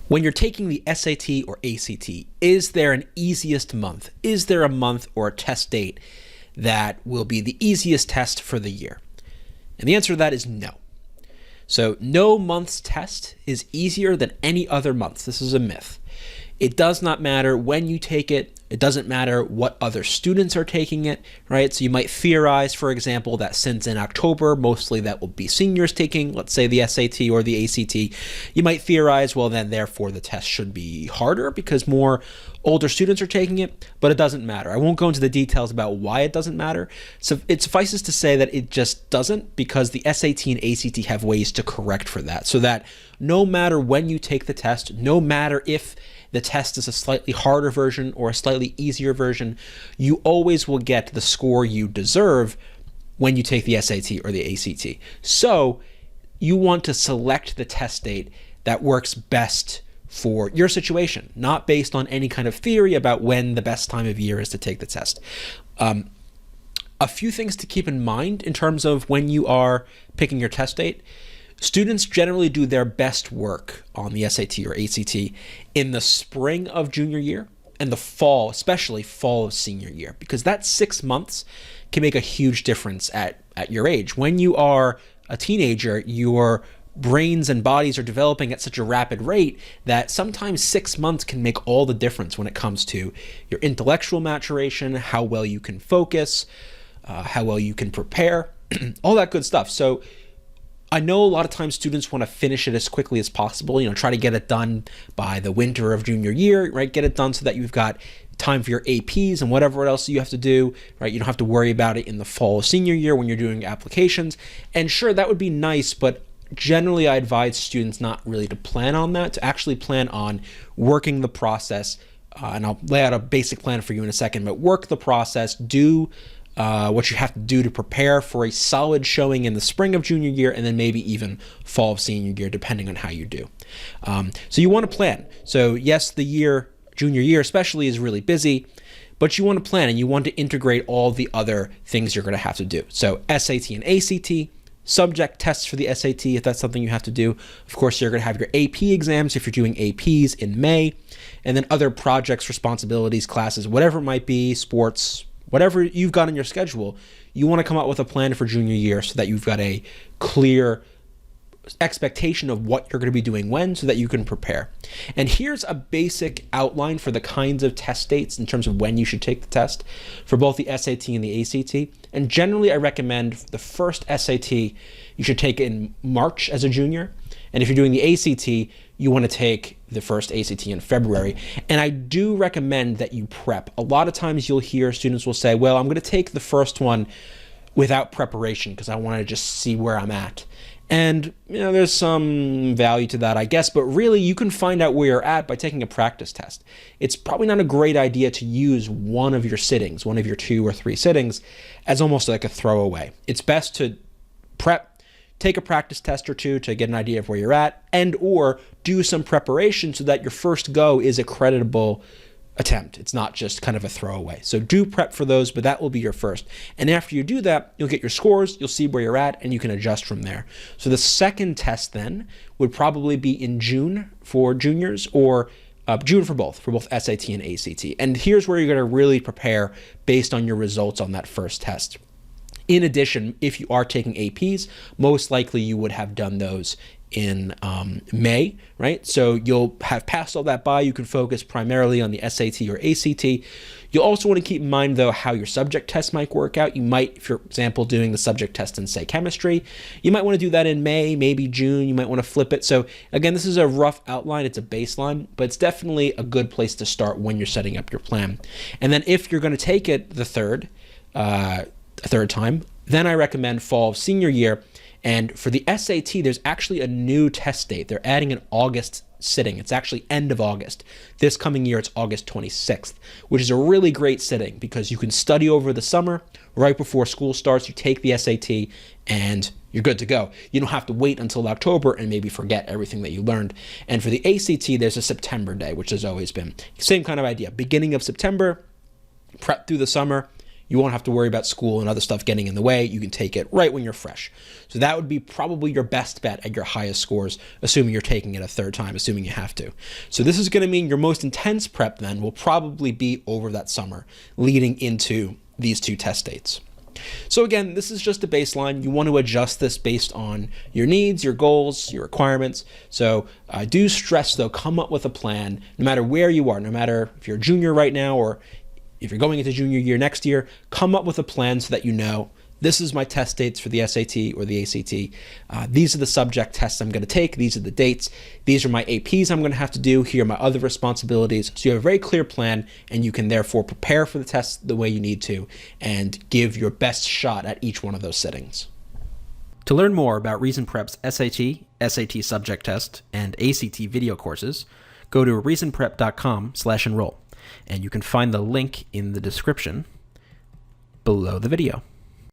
When you're taking the SAT or ACT, is there an easiest month? Is there a month or a test date that will be the easiest test for the year? And the answer to that is no. So no month's test is easier than any other month. This is a myth. It does not matter when you take it. It doesn't matter what other students are taking it, right? So you might theorize, for example, that since in October, mostly that will be seniors taking, let's say, the SAT or the ACT, you might theorize, well, then therefore the test should be harder because more older students are taking it, but it doesn't matter. I won't go into the details about why it doesn't matter. So it suffices to say that it just doesn't, because the SAT and ACT have ways to correct for that, so that no matter when you take the test, no matter if the test is a slightly harder version or a slightly easier version, you always will get the score you deserve when you take the SAT or the ACT. So you want to select the test date that works best for your situation, not based on any kind of theory about when the best time of year is to take the test. A few things to keep in mind in terms of when you are picking your test date. Students generally do their best work on the SAT or ACT in the spring of junior year and the fall, especially fall of senior year, because that 6 months can make a huge difference at your age. When you are a teenager, your brains and bodies are developing at such a rapid rate that sometimes 6 months can make all the difference when it comes to your intellectual maturation, how well you can focus, how well you can prepare, all that good stuff. So I know a lot of times students want to finish it as quickly as possible, try to get it done by the winter of junior year, right? Get it done so that you've got time for your APs and whatever else you have to do, right? You don't have to worry about it in the fall of senior year when you're doing applications. And sure, that would be nice, but generally I advise students not really to plan on that, to actually plan on working the process. And I'll lay out a basic plan for you in a second, but work the process, do what you have to do to prepare for a solid showing in the spring of junior year, and then maybe even fall of senior year, depending on how you do. So you want to plan. So yes, the junior year especially, is really busy, but you want to plan and you want to integrate all the other things you're going to have to do. So SAT and ACT, subject tests for the SAT, if that's something you have to do. Of course, you're going to have your AP exams if you're doing APs in May, and then other projects, responsibilities, classes, whatever it might be, sports, whatever you've got on your schedule. You want to come up with a plan for junior year so that you've got a clear expectation of what you're going to be doing when, so that you can prepare. And here's a basic outline for the kinds of test dates in terms of when you should take the test for both the SAT and the ACT. And generally, I recommend the first SAT you should take in March as a junior. And if you're doing the ACT, you want to take the first ACT in February. And I do recommend that you prep. A lot of times you'll hear students will say, well, I'm going to take the first one without preparation because I want to just see where I'm at. And there's some value to that, I guess, but really you can find out where you're at by taking a practice test. It's probably not a great idea to use one of your sittings, one of your 2 or 3 sittings, as almost like a throwaway. It's best to prep, take a practice test or 2 to get an idea of where you're at, and or do some preparation so that your first go is a creditable attempt. It's not just kind of a throwaway. So do prep for those, but that will be your first. And after you do that, you'll get your scores, you'll see where you're at, and you can adjust from there. So the second test then would probably be in June for juniors, or June for both SAT and ACT. And here's where you're going to really prepare based on your results on that first test. In addition, if you are taking APs, most likely you would have done those in May, right? So you'll have passed all that by. You can focus primarily on the SAT or ACT. You'll also want to keep in mind, though, how your subject test might work out. You might, for example, doing the subject test in, say, chemistry, you might want to do that in May, maybe June. You might want to flip it. So again, this is a rough outline. It's a baseline, but it's definitely a good place to start when you're setting up your plan. And then if you're going to take it a third time, then I recommend fall of senior year. And for the SAT, there's actually a new test date. They're adding an August sitting. It's actually end of August. This coming year, it's August 26th, which is a really great sitting because you can study over the summer. Right before school starts, you take the SAT and you're good to go. You don't have to wait until October and maybe forget everything that you learned. And for the ACT, there's a September day, which has always been. Same kind of idea. Beginning of September, prep through the summer, You won't have to worry about school and other stuff getting in the way. You can take it right when you're fresh. So that would be probably your best bet at your highest scores, assuming you're taking it a third time, assuming you have to. So this is going to mean your most intense prep then will probably be over that summer, leading into these 2 test dates. So again, this is just a baseline. You want to adjust this based on your needs, your goals, your requirements. So I do stress, though, come up with a plan no matter where you are, no matter if you're a junior right now or if you're going into junior year next year, come up with a plan so that you know, this is my test dates for the SAT or the ACT. These are the subject tests I'm going to take. These are the dates. These are my APs I'm going to have to do. Here are my other responsibilities. So you have a very clear plan, and you can therefore prepare for the test the way you need to and give your best shot at each one of those settings. To learn more about Reason Prep's SAT, SAT subject test, and ACT video courses, go to reasonprep.com/enroll, and you can find the link in the description below the video.